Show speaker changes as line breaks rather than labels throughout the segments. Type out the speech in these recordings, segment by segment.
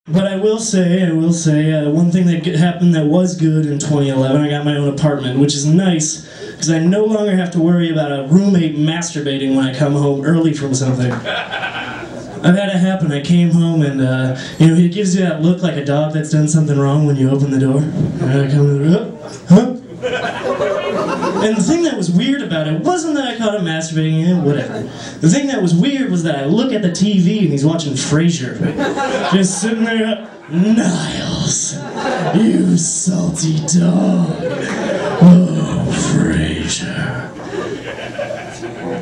But I will say, one thing that happened that was good in 2011, I got my own apartment, which is nice, because I no longer have to worry about a roommate masturbating when I come home early from something. I've had it happen. I came home and, he gives you that look like a dog that's done something wrong when you open the door. And I come in, huh? And the thing that was weird about it wasn't that I caught him masturbating, whatever. The thing that was weird was that I look at the TV and he's watching Frasier. Just sitting there, Niles, you salty dog. Oh, Frasier.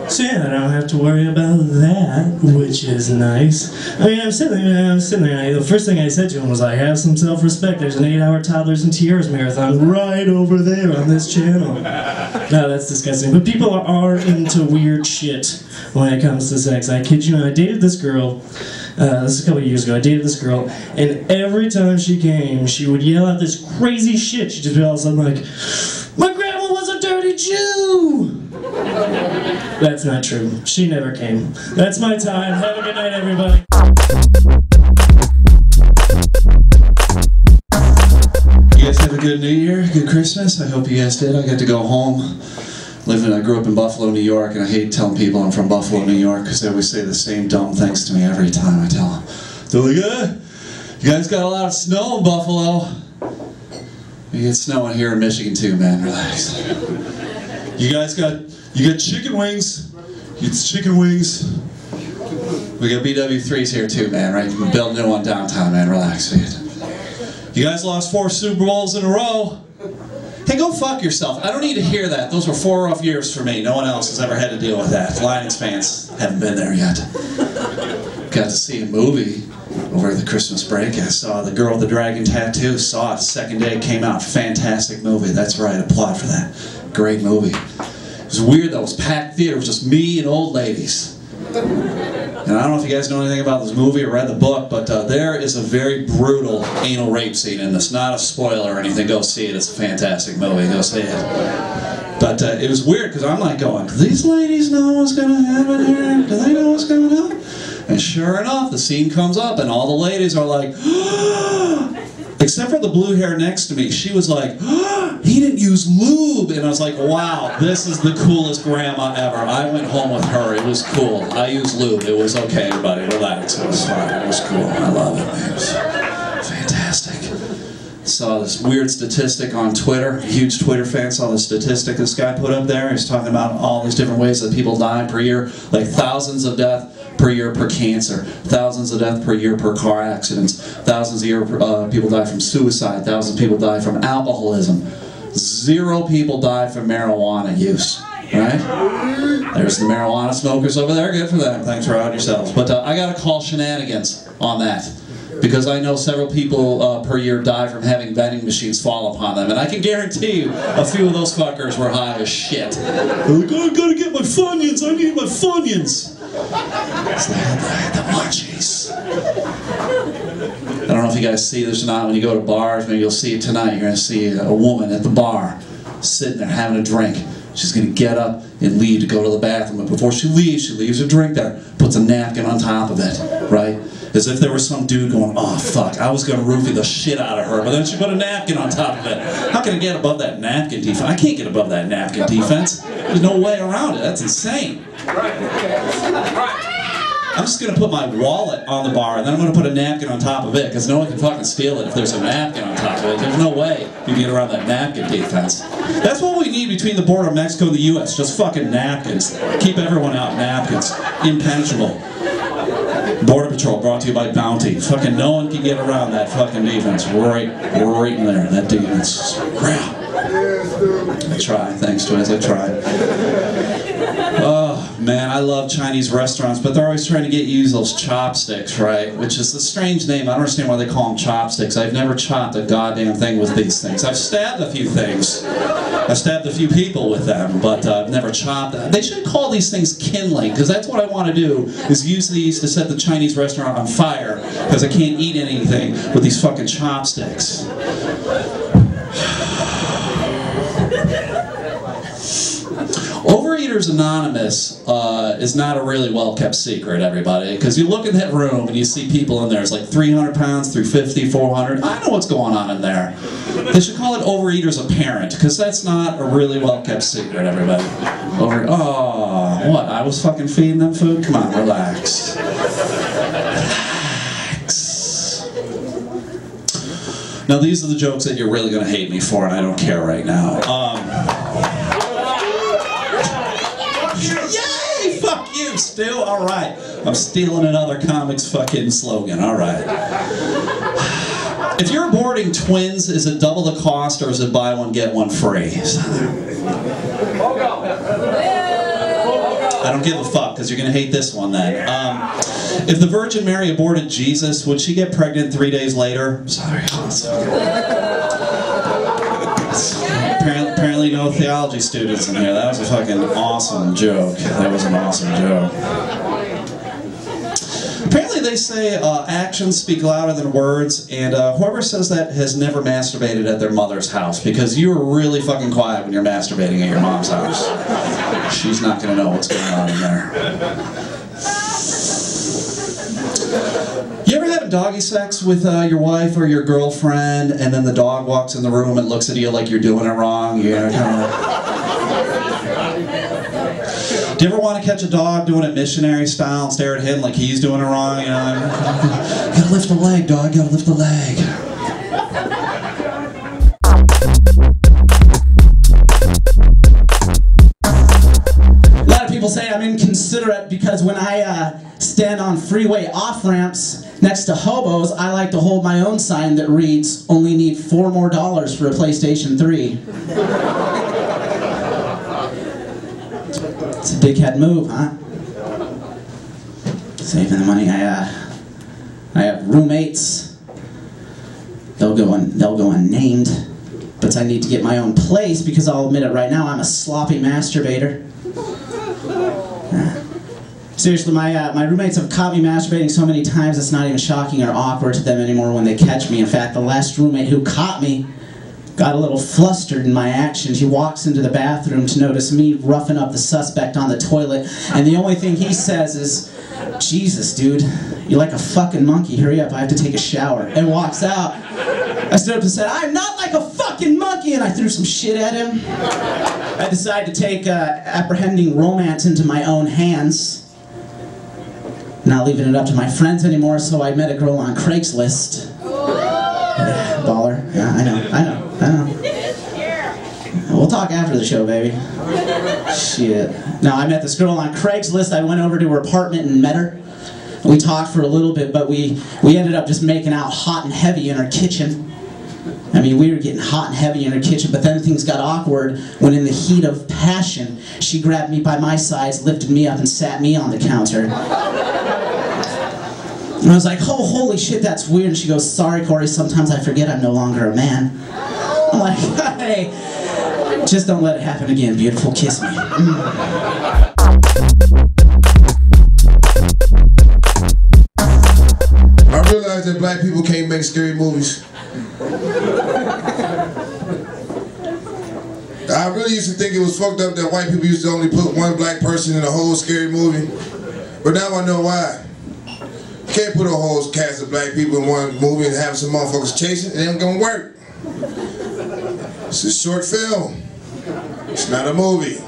So yeah, I don't have to worry about that, which is nice. I mean, I'm sitting there, the first thing I said to him was, I have some self-respect. There's an 8-hour Toddlers and Tiaras marathon right over there on this channel. No, that's disgusting. But people are into weird shit when it comes to sex. I kid you not, I dated this girl, this is a couple of years ago, I dated this girl, and every time she came, she would yell out this crazy shit. She'd just be all of a sudden like, my grandma was a dirty Jew! That's not true. She never came. That's my time. Have a good night, everybody.
You guys have a good New Year, good Christmas. I hope you guys did. I got to go home. I grew up in Buffalo, New York, and I hate telling people I'm from Buffalo, New York, because they always say the same dumb things to me every time I tell them. They're like, you guys got a lot of snow in Buffalo. You get snow in here in Michigan too, man. Relax. You got chicken wings. You get chicken wings. We got BW3s here too, man, right? You can build a new one downtown, man. Relax, dude. You guys lost 4 Super Bowls in a row. Hey, go fuck yourself. I don't need to hear that. Those were 4 rough years for me. No one else has ever had to deal with that. Lions fans haven't been there yet. Got to see a movie over the Christmas break. I saw The Girl with the Dragon Tattoo. Saw it the second day it came out. Fantastic movie. That's right. Applaud for that. Great movie. It was weird though. It was packed theater. It was just me and old ladies. And I don't know if you guys know anything about this movie or read the book, but there is a very brutal anal rape scene in this. Not a spoiler or anything. Go see it. It's a fantastic movie. Go see it. But it was weird because I'm like going, do these ladies know what's going to happen here? Do they know what's going on? And sure enough, the scene comes up and all the ladies are like, except for the blue hair next to me. She was like, he didn't use lube. And I was like, wow, this is the coolest grandma ever. I went home with her. It was cool. I used lube. It was okay, everybody. Relax. It was fine. It was cool. I love it. It was fantastic. Saw this weird statistic on Twitter. A huge Twitter fan saw the statistic this guy put up there. He's talking about all these different ways that people die per year. Like thousands of deaths per year per cancer, thousands of deaths per year per car accidents, thousands a year people die from suicide, thousands of people die from alcoholism, 0 people die from marijuana use, right? There's the marijuana smokers over there, good for them, thanks for out yourselves. But I gotta call shenanigans on that, because I know several people per year die from having vending machines fall upon them, and I can guarantee you a few of those fuckers were high as shit. They're like, oh, I gotta get my Funyuns, I need my Funyuns. It's the munchies. I don't know if you guys see this or not. When you go to bars, maybe you'll see it tonight. You're going to see a woman at the bar sitting there having a drink. She's going to get up and leave to go to the bathroom. But before she leaves her drink there, puts a napkin on top of it, right? As if there was some dude going, oh fuck, I was going to roofie the shit out of her, but then she put a napkin on top of it. How can I get above that napkin defense? I can't get above that napkin defense. There's no way around it. That's insane. I'm just going to put my wallet on the bar, and then I'm going to put a napkin on top of it, because no one can fucking steal it if there's a napkin on top of it. There's no way you can get around that napkin defense. That's what we need between the border of Mexico and the U.S. Just fucking napkins. Keep everyone out. Napkins. Impenetrable. Border Patrol brought to you by Bounty. Fucking no one can get around that fucking defense. Right in there. That defense. Crap. I try, thanks, Twiz, I try. Oh, man, I love Chinese restaurants, but they're always trying to get you to use those chopsticks, right? Which is a strange name. I don't understand why they call them chopsticks. I've never chopped a goddamn thing with these things. I've stabbed a few things. I've stabbed a few people with them, but I've never chopped them. They should call these things kindling, because that's what I want to do, is use these to set the Chinese restaurant on fire, because I can't eat anything with these fucking chopsticks. Overeaters Anonymous is not a really well-kept secret, everybody, because you look in that room and you see people in there. It's like 300 pounds, 350, 400. I know what's going on in there. They should call it Overeaters Apparent, because that's not a really well-kept secret, everybody. Oh, what? I was fucking feeding them food? Come on, relax. Relax. Now, these are the jokes that you're really going to hate me for, and I don't care right now. Yay! Fuck you, Stu. All right. I'm stealing another comic's fucking slogan. All right. If you're aborting twins, is it double the cost or is it buy one, get one free? I don't give a fuck, because you're going to hate this one then. If the Virgin Mary aborted Jesus, would she get pregnant 3 days later? Sorry. Apparently no theology students in here. That was a fucking awesome joke. That was an awesome joke. Apparently they say actions speak louder than words, and whoever says that has never masturbated at their mother's house, because you're really fucking quiet when you're masturbating at your mom's house. She's not going to know what's going on in there. You ever had a doggy sex with your wife or your girlfriend, and then the dog walks in the room and looks at you like you're doing it wrong? You know, kind of. Do you ever want to catch a dog doing it missionary style and stare at him like he's doing it wrong? You know, gotta lift the leg, dog. Gotta lift the leg.
People say I'm inconsiderate because when I stand on freeway off-ramps next to hobos, I like to hold my own sign that reads, "Only need $4 more for a PlayStation 3. It's a big head move, huh? Saving the money. I have roommates. They'll go unnamed, but I need to get my own place because I'll admit it right now, I'm a sloppy masturbator. Seriously, my roommates have caught me masturbating so many times it's not even shocking or awkward to them anymore when they catch me. In fact, the last roommate who caught me got a little flustered in my actions. He walks into the bathroom to notice me roughing up the suspect on the toilet, and the only thing he says is, "Jesus, dude, you're like a fucking monkey. Hurry up, I have to take a shower," and walks out. I stood up and said, "I'm not like a fucking monkey," and I threw some shit at him. I decided to take apprehending romance into my own hands. Not leaving it up to my friends anymore, so I met a girl on Craigslist. Yeah, baller. Yeah, I know. We'll talk after the show, baby. Shit. No, I met this girl on Craigslist. I went over to her apartment and met her. We talked for a little bit, but we ended up just making out hot and heavy in her kitchen. I mean, we were getting hot and heavy in her kitchen, but then things got awkward when in the heat of passion, she grabbed me by my sides, lifted me up, and sat me on the counter. And I was like, "Oh, holy shit, that's weird." And she goes, "Sorry, Corey, sometimes I forget I'm no longer a man." I'm like, "Hey, just don't let it happen again, beautiful. Kiss me."
I realized that black people can't make scary movies. I really used to think it was fucked up that white people used to only put one black person in a whole scary movie. But now I know why. You can't put a whole cast of black people in one movie and have some motherfuckers chasing. It ain't gonna work. It's a short film. It's not a movie.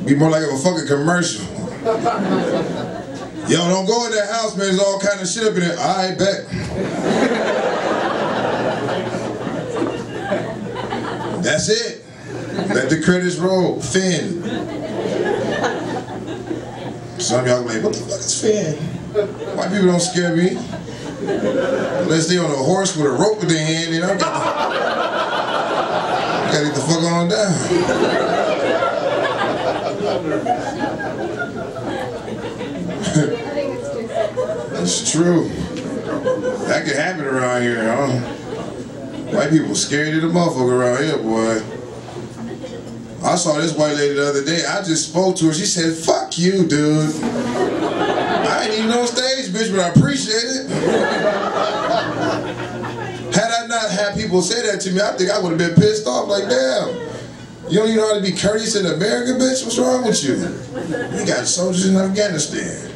Be more like a fucking commercial. Yo, don't go in that house, man. There's all kind of shit up in there. I bet. That's it. Let the credits roll. Finn. Some of y'all like, what the fuck is Finn? White people don't scare me. Unless they on a horse with a rope in their hand, you know. gotta get the fuck on down. That's true. That could happen around here, huh? White people scared of the motherfucker around here, boy. I saw this white lady the other day. I just spoke to her. She said, "Fuck you, dude." I ain't even on stage, bitch, but I appreciate it. Had I not had people say that to me, I think I would have been pissed off. Like, damn, you don't even know how to be courteous in America, bitch? What's wrong with you? We got soldiers in Afghanistan.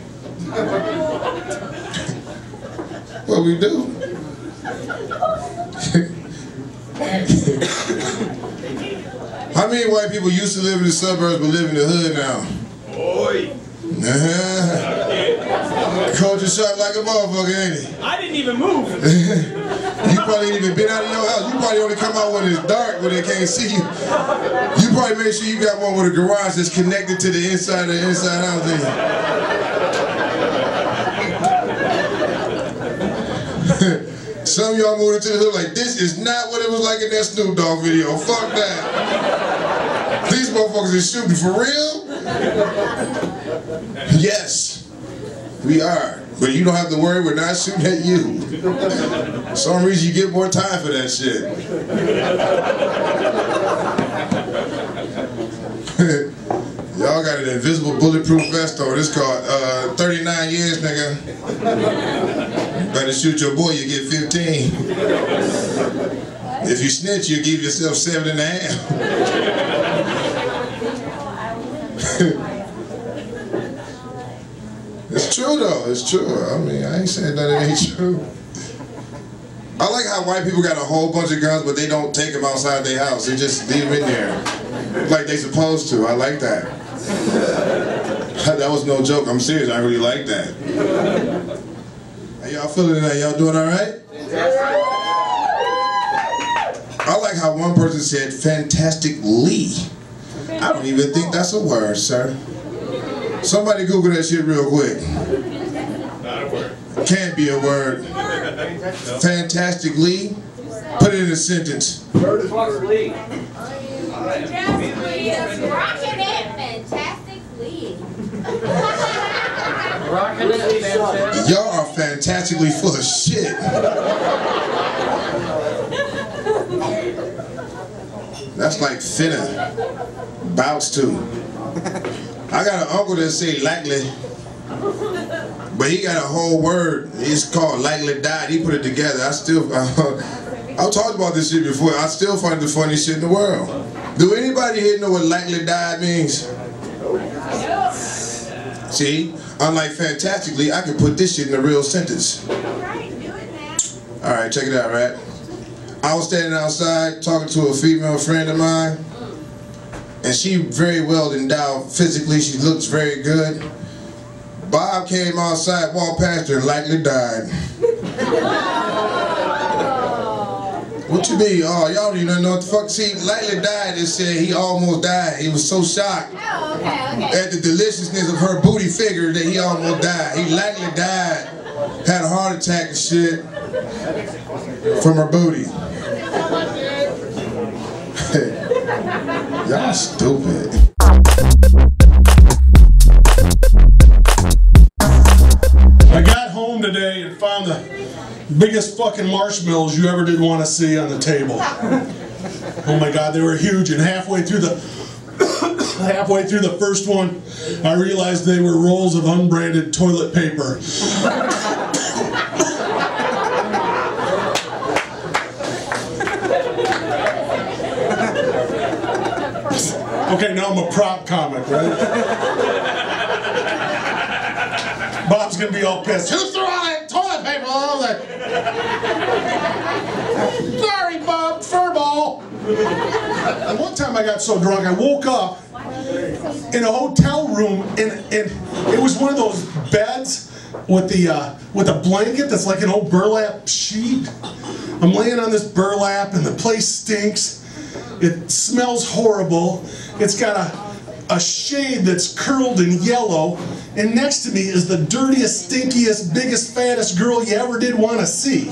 What we do? How many white people used to live in the suburbs but live in the hood now?
Boy.
Culture shock like a motherfucker, ain't it?
I didn't even move.
You probably ain't even been out of your house. You probably only come out when it's dark, when they can't see you. You probably make sure you got one with a garage that's connected to the inside of the inside house, ain't you? Some of y'all moved into the hood like, this is not what it was like in that Snoop Dogg video. Fuck that. These motherfuckers is shooting for real? Yes, we are. But you don't have to worry, we're not shooting at you. For some reason you get more time for that shit. Y'all got an invisible bulletproof vest on. It's called 39 years, nigga. Better shoot your boy, you get 15. If you snitch, you give yourself 7.5. It's true though, it's true. I mean, I ain't saying that it ain't true. I like how white people got a whole bunch of guns, but they don't take them outside their house. They just leave them in there. Like they supposed to. I like that. That was no joke, I'm serious, I really like that. How y'all feeling tonight? Y'all doing all right? I like how one person said, fantastically. I don't even think that's a word, sir. Somebody Google that shit real quick.
Not a word.
Can't be a word. Fantastically. Put it in a sentence.
Fantastically.
Rocking it, fantastically.
Rocking it, fantastic.
Y'all are fantastically full of shit. That's like finna. Bouts to. I got an uncle that say likely, but he got a whole word. It's called likely died. He put it together. I've talked about this shit before. I still find the funniest shit in the world. Do anybody here know what likely died means? See, unlike fantastically, I can put this shit in a real sentence. All right, check it out, right? I was standing outside talking to a female friend of mine, and she very well endowed physically. She looks very good. Bob came outside, walked past her, and likely died. What you mean? Oh, y'all don't even know what the fuck. See, likely died and said he almost died. He was so shocked at the deliciousness of her booty figure that he almost died. He likely died, had a heart attack and shit from her booty. Y'all stupid.
I got home today and found the biggest fucking marshmallows you ever did want to see on the table. Oh my God, they were huge, and halfway through the first one, I realized they were rolls of unbranded toilet paper. Okay, now I'm a prop comic, right? Bob's gonna be all pissed. Who threw all that toilet paper all over there? Sorry, Bob, furball. And one time I got so drunk, I woke up in a hotel room, and it was one of those beds with a blanket that's like an old burlap sheet. I'm laying on this burlap, and the place stinks. It smells horrible. It's got a shade that's curled in yellow, and next to me is the dirtiest, stinkiest, biggest, fattest girl you ever did want to see.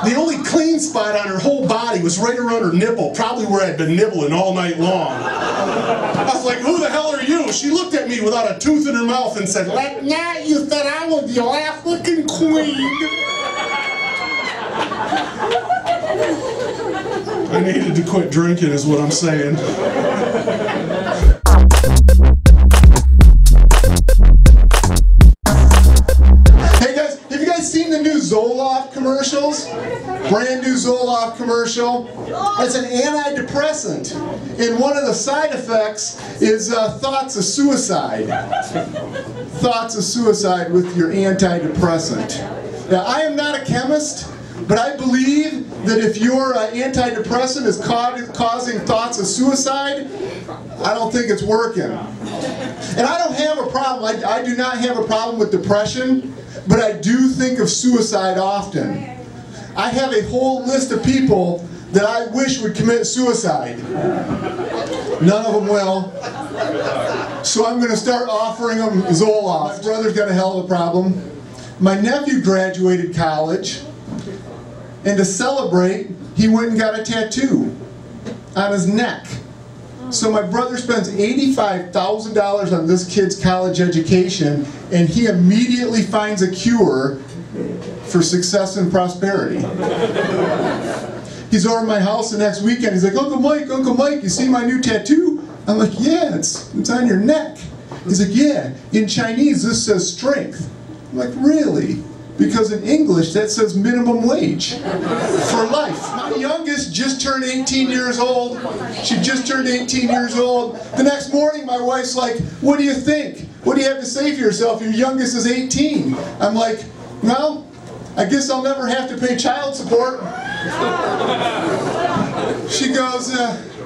The only clean spot on her whole body was right around her nipple, probably where I'd been nibbling all night long. I was like, who the hell are you? She looked at me without a tooth in her mouth and said, "Last night you said I was your African queen." I needed to quit drinking is what I'm saying. Hey guys, have you guys seen the new Zoloft commercials? Brand new Zoloft commercial. It's an antidepressant. And one of the side effects is thoughts of suicide. Thoughts of suicide with your antidepressant. Now, I am not a chemist, but I believe that if your antidepressant is causing thoughts of suicide, I don't think it's working. And I don't have a problem, I do not have a problem with depression, but I do think of suicide often. I have a whole list of people that I wish would commit suicide. None of them will. So I'm going to start offering them Zoloft. My brother's got a hell of a problem. My nephew graduated college. And to celebrate, he went and got a tattoo on his neck. So my brother spends $85,000 on this kid's college education, and he immediately finds a cure for success and prosperity. He's over at my house the next weekend. He's like, Uncle Mike, you see my new tattoo? I'm like, yeah, it's on your neck. He's like, yeah, in Chinese this says strength. I'm like, really? Because in English, that says minimum wage for life. My youngest just turned 18 years old. She just turned 18 years old. The next morning, my wife's like, what do you think? What do you have to say for yourself? Your youngest is 18. I'm like, well, I guess I'll never have to pay child support. She goes,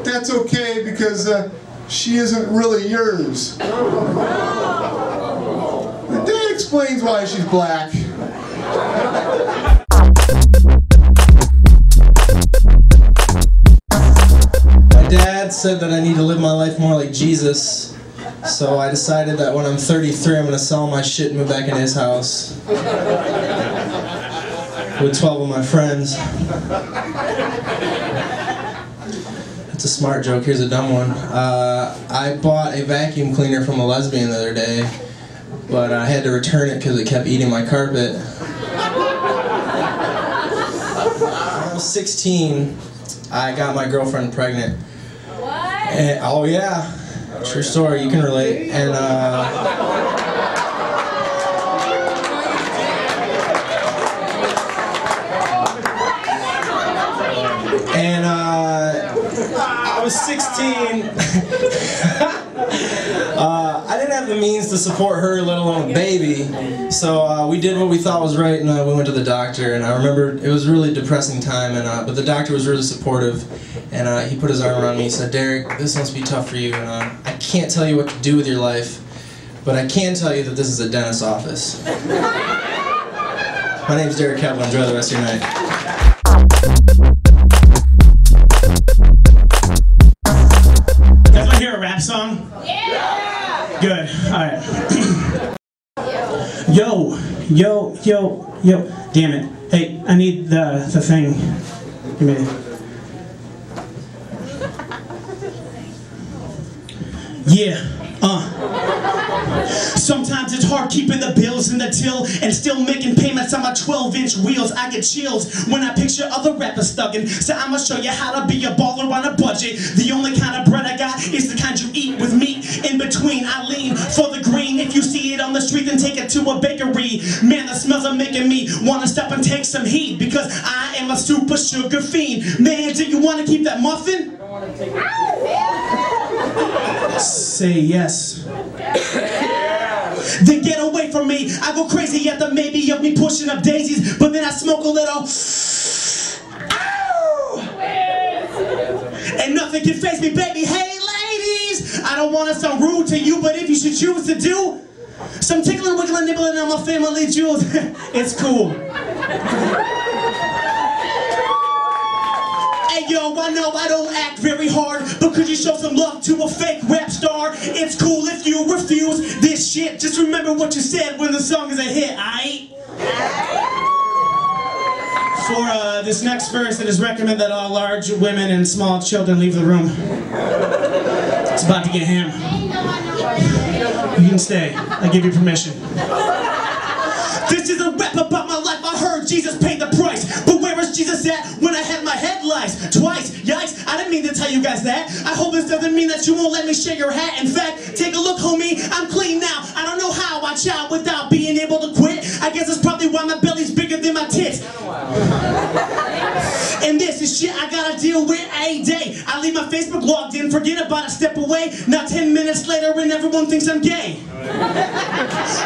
that's okay because she isn't really yours. That explains why she's black.
My dad said that I need to live my life more like Jesus, so I decided that when I'm 33 I'm going to sell my shit and move back into his house with 12 of my friends. It's a smart joke, here's a dumb one. I bought a vacuum cleaner from a lesbian the other day, but I had to return it because it kept eating my carpet. When I was 16, I got my girlfriend pregnant.
What?
And, oh yeah, true story, you can relate. And I was 16. I didn't have the means to support her, let alone a baby. So we did what we thought was right, and we went to the doctor. And I remember it was a really depressing time, and but the doctor was really supportive. And he put his arm around me. He said, "Derek, this must be tough for you. And I can't tell you what to do with your life, but I can tell you that this is a dentist's office." My name's Derek Kevlin. Enjoy the rest of your night.
Hear a rap song?
Yeah!
Good, alright. Yo, damn it. Hey, I need the thing. Give me Sometimes it's hard keeping the bills in the till and still making payments on my 12-inch wheels. I get chills when I picture other rappers thugging. So I'ma show you how to be a baller on a budget. The only kind of bread I got is the kind you eat with meat in between. I lean for the green. If you see it on the street, then take it to a bakery. Man, the smells are making me wanna stop and take some heat because I am a super sugar fiend. Man, do you wanna keep that muffin? Say yes. Then get away from me. I go crazy at the maybe of me pushing up daisies, but then I smoke a little. Ow! And nothing can face me, baby. Hey, ladies, I don't want to sound rude to you, but if you should choose to do some tickling, wiggling, nibbling on my family jewels, it's cool. Hey yo, I know I don't act very hard, but could you show some love to a fake rap star? It's cool if you refuse this shit. Just remember what you said when the song is a hit, aight? For this next verse, it is recommended that all large women and small children leave the room. It's about to get ham. You can stay. I give you permission. This is a rap about my life. I heard Jesus paid the price. But where was Jesus at when I had my headlights? Twice. Yikes, I didn't mean to tell you guys that. I hope this doesn't mean that you won't let me share your hat. In fact, take a look, homie. I'm clean now. I don't know how I chow without being able to quit. I guess that's probably why my belly's bigger than my tits. And this is shit I gotta deal with a day. I leave my Facebook logged in, forget about it, step away. Now 10 minutes later and everyone thinks I'm gay.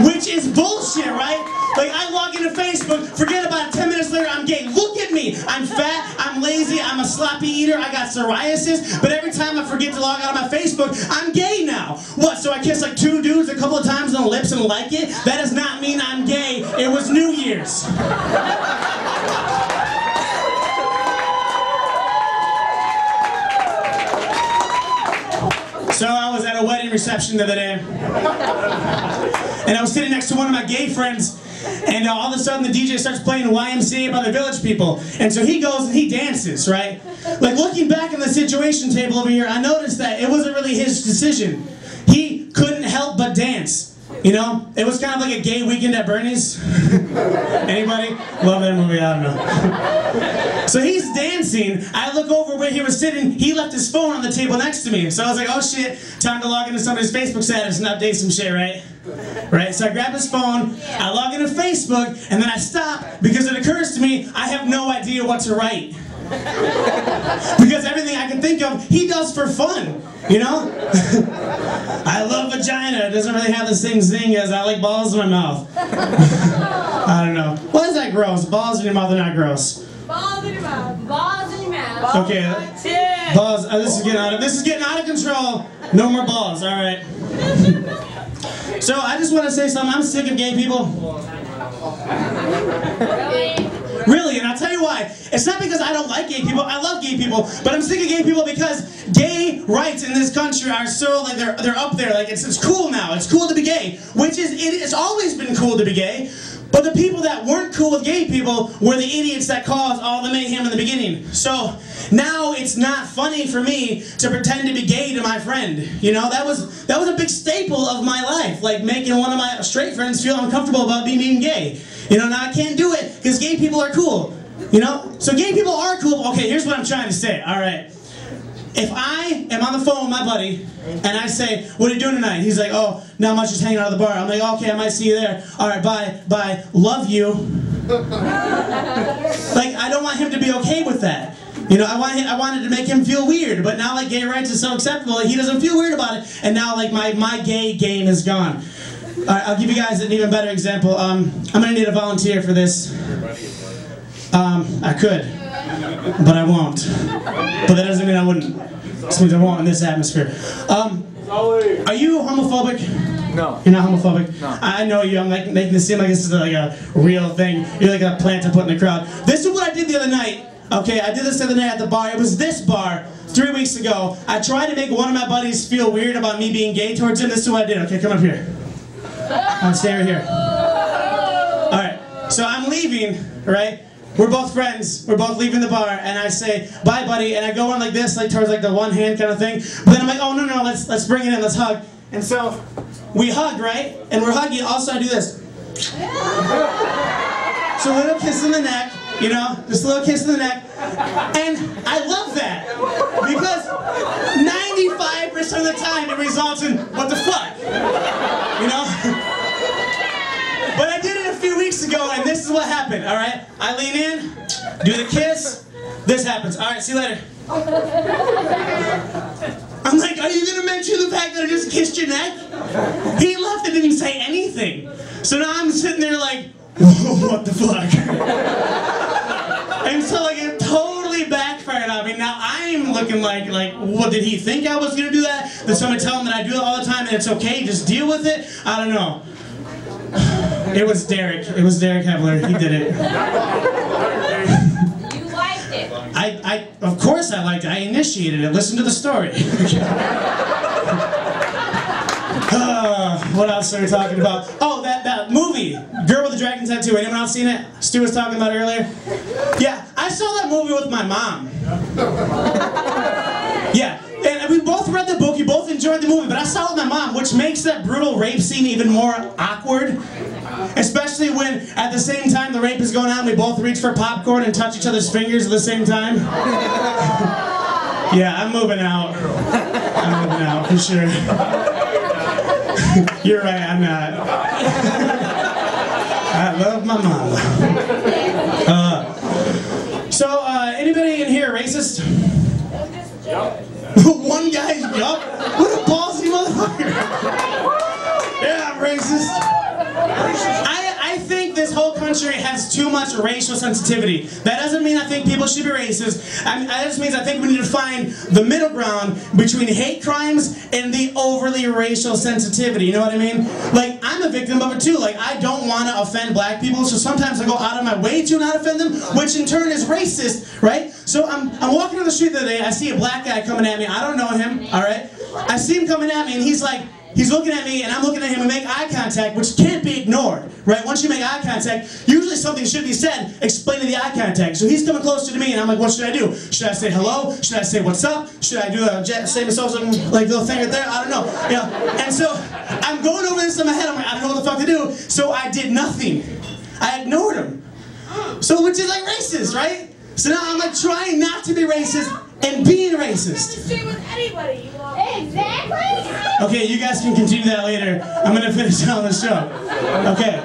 Which is bullshit, right? Like, I log into Facebook, forget about it, 10 minutes later, I'm gay. Look at me. I'm fat, I'm lazy, I'm a sloppy eater, I got psoriasis, but every time I forget to log out of my Facebook, I'm gay now. What, so I kiss like 2 dudes a couple of times on the lips and like it? That does not mean I'm gay. It was New Year's. So I was at a wedding reception the other day, and I was sitting next to one of my gay friends, and all of a sudden the DJ starts playing YMCA by the Village People, and so he goes and he dances, right? Like, looking back in the situation table over here, I noticed that it wasn't really his decision. He couldn't help but dance. You know, it was kind of like a gay weekend at Bernie's. Anybody? Love that movie, I don't know. So he's dancing, I look over where he was sitting, he left his phone on the table next to me. So I was like, oh shit, time to log into somebody's Facebook status and update some shit, right? Right, so I grab his phone, I log into Facebook, and then I stop because it occurs to me I have no idea what to write. Because everything I can think of, he does for fun, you know? I love vagina. It doesn't really have the same zing as I like balls in my mouth. I don't know. Why is that gross? Balls in your mouth are not gross.
Balls in your mouth. Balls in your mouth.
Okay. Balls. This is getting out of control. No more balls. All right. So I just want to say something. I'm sick of gay people. Really, and I'll tell you why. It's not because I don't like gay people. I love gay people, but I'm sick of gay people because gay rights in this country are so, like, they're up there. Like, it's cool now. It's cool to be gay, which is, it's always been cool to be gay. But the people that weren't cool with gay people were the idiots that caused all the mayhem in the beginning. So now it's not funny for me to pretend to be gay to my friend. You know, that was a big staple of my life, like making one of my straight friends feel uncomfortable about me being gay. You know, now I can't do it because gay people are cool. You know, so gay people are cool. Okay, here's what I'm trying to say. All right. If I am on the phone with my buddy, and I say, what are you doing tonight? He's like, oh, not much, just hanging out at the bar. I'm like, okay, I might see you there. All right, bye, love you. Like, I don't want him to be okay with that. You know, I wanted to make him feel weird, but now, like, gay rights is so acceptable, like, he doesn't feel weird about it, and now, like, my gay game is gone. All right, I'll give you guys an even better example. I'm gonna need a volunteer for this. I could, but I won't. But that doesn't mean I wouldn't. This means I won't in this atmosphere. Are you homophobic?
No.
You're not homophobic?
No.
I know you. I'm like making this seem like this is like a real thing. You're like a plant to put in the crowd. This is what I did the other night. Okay, I did this the other night at the bar. It was this bar 3 weeks ago. I tried to make one of my buddies feel weird about me being gay towards him. This is what I did. Okay, come up here. I'm staying right here. All right. So I'm leaving. Right. We're both friends, we're both leaving the bar, and I say, bye buddy, and I go on like this, like towards like the one hand kind of thing, but then I'm like, oh no, let's bring it in, let's hug. And so, we hug, right? And we're hugging, also I do this. So a little kiss in the neck, you know, just a little kiss in the neck, and I love that, because 95% of the time it results in, what the fuck? You know? But I did it a few weeks ago, and this is what happened, all right? I lean in, do the kiss, this happens. All right, see you later. I'm like, are you going to mention the fact that I just kissed your neck? He left and didn't say anything. So now I'm sitting there like, what the fuck? And so, like, it totally backfired on me. Now I'm looking like, what, did he think I was going to do that? Did somebody tell him that I do it all the time and it's okay, just deal with it? I don't know. It was Derek. It was Derek Hebler. He did it.
You liked it.
Of course I liked it. I initiated it. Listen to the story. What else are we talking about? Oh, that movie, Girl with the Dragon Tattoo. Anyone else seen it? Stu was talking about it earlier. Yeah, I saw that movie with my mom. Yeah, and we both read the book, we both enjoyed the movie, but I saw it with my mom, which makes that brutal rape scene even more awkward. Especially when, at the same time the rape is going on, we both reach for popcorn and touch each other's fingers at the same time. Yeah, I'm moving out. I'm moving out, for sure. You're right, I'm not. I love my mom. Anybody in here racist? One guy's yup. What a ballsy motherfucker. Yeah, I'm racist. I think this whole country has too much racial sensitivity. That doesn't mean I think people should be racist. That just means I think we need to find the middle ground between hate crimes and the overly racial sensitivity. You know what I mean? Like, I'm a victim of it too. Like, I don't want to offend black people, so sometimes I go out of my way to not offend them, which in turn is racist, right? So I'm walking down the street the other day, I see a black guy coming at me. I don't know him, all right? I see him coming at me, and he's looking at me, and I'm looking at him, and make eye contact, which can't be ignored, right? Once you make eye contact, usually something should be said explaining the eye contact. So he's coming closer to me, and I'm like, what should I do? Should I say hello? Should I say what's up? Should I do a say myself something like little thing right there? I don't know. You know? And so I'm going over this in my head. I'm like, I don't know what the fuck to do. So I did nothing. I ignored him. So which is like racist, right? So now I'm like trying not to be racist and being racist.
With anybody. Exactly.
Okay, you guys can continue that later. I'm gonna finish telling the show. Okay.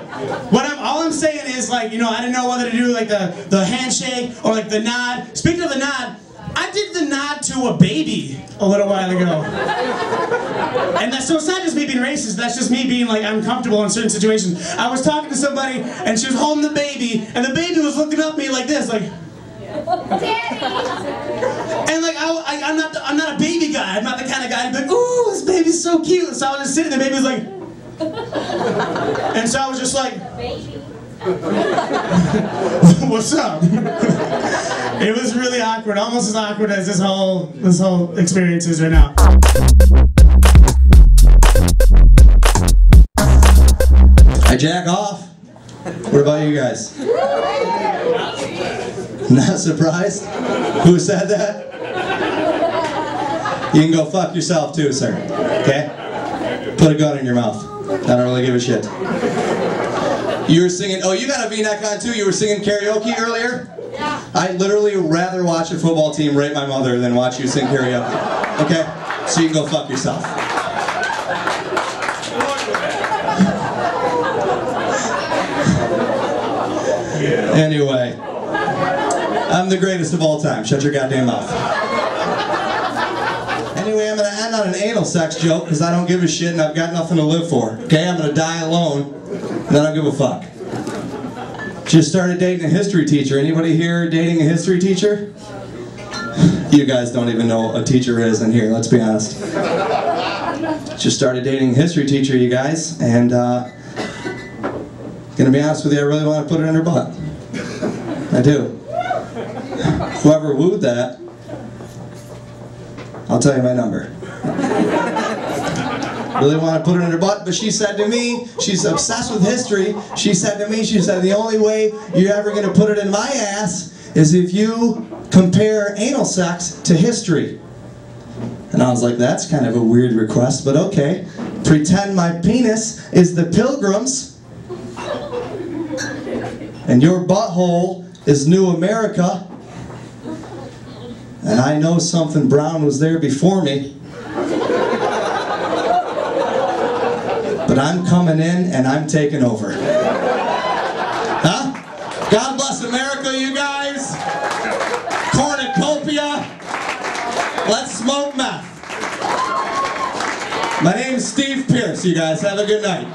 All I'm saying is, like, you know, I didn't know whether to do like the handshake or like the nod. Speaking of the nod, I did the nod to a baby a little while ago. And so it's not just me being racist, that's just me being like uncomfortable in certain situations. I was talking to somebody and she was holding the baby, and the baby was looking up at me like this, like,
Daddy.
and like I'm not a baby guy. I'm not the kind of guy who's like, ooh, this baby's so cute. So I was just sitting there, the baby was like, and so I was just like,
Baby.
what's up? It was really awkward, almost as awkward as this whole experience is right now.
I jack off. What about you guys? Not surprised? Who said that? You can go fuck yourself too, sir. Okay? Put a gun in your mouth. I don't really give a shit. You were singing, oh, you got a V-neck on too? You were singing karaoke earlier?
Yeah.
I'd literally rather watch a football team rape my mother than watch you sing karaoke. Okay? So you can go fuck yourself. Anyway, I'm the greatest of all time. Shut your goddamn mouth. Anyway, I'm gonna end on an anal sex joke because I don't give a shit and I've got nothing to live for. Okay, I'm gonna die alone and I don't give a fuck. Just started dating a history teacher. Anybody here dating a history teacher? You guys don't even know what a teacher is in here, let's be honest. Just started dating a history teacher, you guys, and gonna be honest with you, I really want to put it in her butt. I do. Whoever wooed that, I'll tell you my number. Really want to put it in her butt, but she said to me, she's obsessed with history, she said to me, she said, the only way you're ever going to put it in my ass is if you compare anal sex to history. And I was like, that's kind of a weird request, but okay. Pretend my penis is the Pilgrims, and your butthole is New America, and I know something brown was there before me. But I'm coming in and I'm taking over. Huh? God bless America, you guys. Cornucopia. Let's smoke meth. My name's Steve Pierce, you guys. Have a good night.